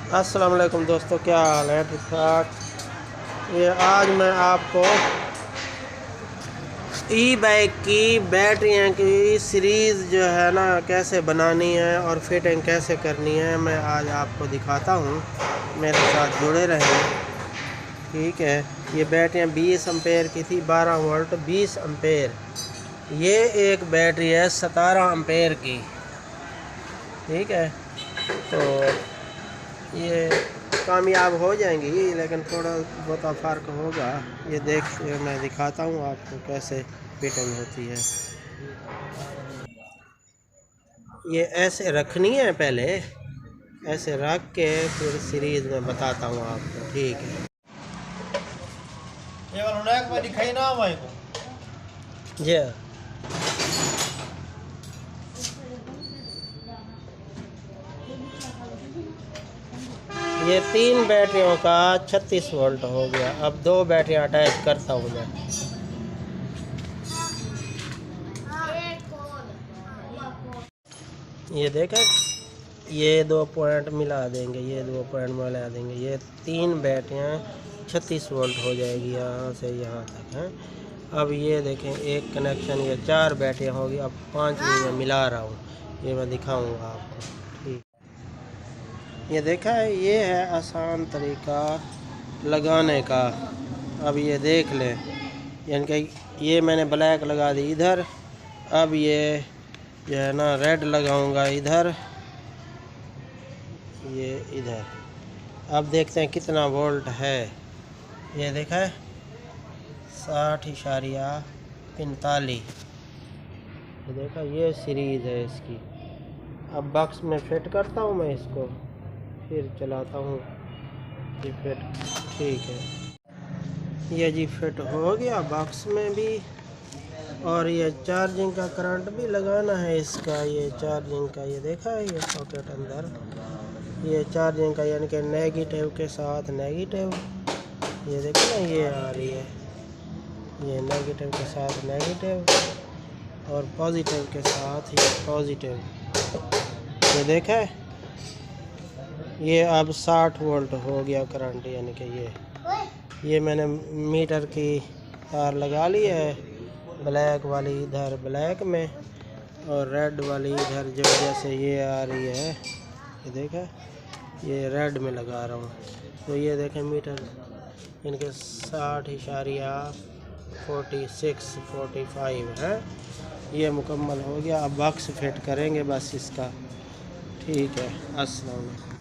अस्सलाम वालेकुम दोस्तों, क्या हाल है? ठीक ठाक। ये आज मैं आपको ई बाइक की बैटरियां की सीरीज़ जो है ना कैसे बनानी है और फिटिंग कैसे करनी है मैं आज आपको दिखाता हूँ। मेरे साथ जुड़े रहें। ठीक है, ये बैटरियां 20 एम्पेयर की थी, 12 वोल्ट 20 एम्पेयर। ये एक बैटरी है 17 एम्पेयर की। ठीक है, तो ये कामयाब हो जाएंगी, लेकिन थोड़ा बहुत फ़र्क होगा। ये देखिए, मैं दिखाता हूँ आपको कैसे फिटिंग होती है। ये ऐसे रखनी है, पहले ऐसे रख के फिर सीरीज़ में बताता हूँ आपको। ठीक है, जी। ये 3 बैटरियों का 36 वोल्ट हो गया। अब 2 बैटरियाँ अटैच करता हूँ मैं। ये देखा, ये 2 पॉइंट मिला देंगे, ये 2 पॉइंट मिला देंगे। ये 3 बैटरियाँ 36 वोल्ट हो जाएगी यहाँ से यहाँ तक हैं। अब ये देखें, एक कनेक्शन, ये 4 बैटरियाँ होगी। अब 5वीं में मिला रहा हूँ, ये मैं दिखाऊंगा आपको। ठीक, ये देखा है, ये है आसान तरीका लगाने का। अब ये देख लें, यानी कि ये मैंने ब्लैक लगा दी इधर। अब ये जो है ना रेड लगाऊंगा इधर, ये इधर। अब देखते हैं कितना वोल्ट है। ये देखा है 60.45। ये देखा, ये सीरीज़ है इसकी। अब बॉक्स में फिट करता हूँ मैं इसको, फिर चलाता हूँ जी फिट। ठीक है, ये जी फिट हो गया बॉक्स में भी। और ये चार्जिंग का करंट भी लगाना है इसका। ये चार्जिंग का, ये देखा है, ये सॉकेट अंदर, ये चार्जिंग का, यानी कि नेगेटिव के साथ नेगेटिव। ये देखो ना, ये आ रही है, ये नेगेटिव के साथ नेगेटिव और पॉजिटिव के साथ ये पॉजिटिव। ये देखा है, ये अब 60 वोल्ट हो गया करंट, यानी कि ये मैंने मीटर की तार लगा ली है। ब्लैक वाली इधर ब्लैक में और रेड वाली इधर, जो जैसे ये आ रही है, ये देखा, ये रेड में लगा रहा हूँ। तो ये देखें मीटर, इनके 60.46-45 है। ये मुकम्मल हो गया। अब बॉक्स फिट करेंगे बस इसका। ठीक है, अस्सलाम वालेकुम।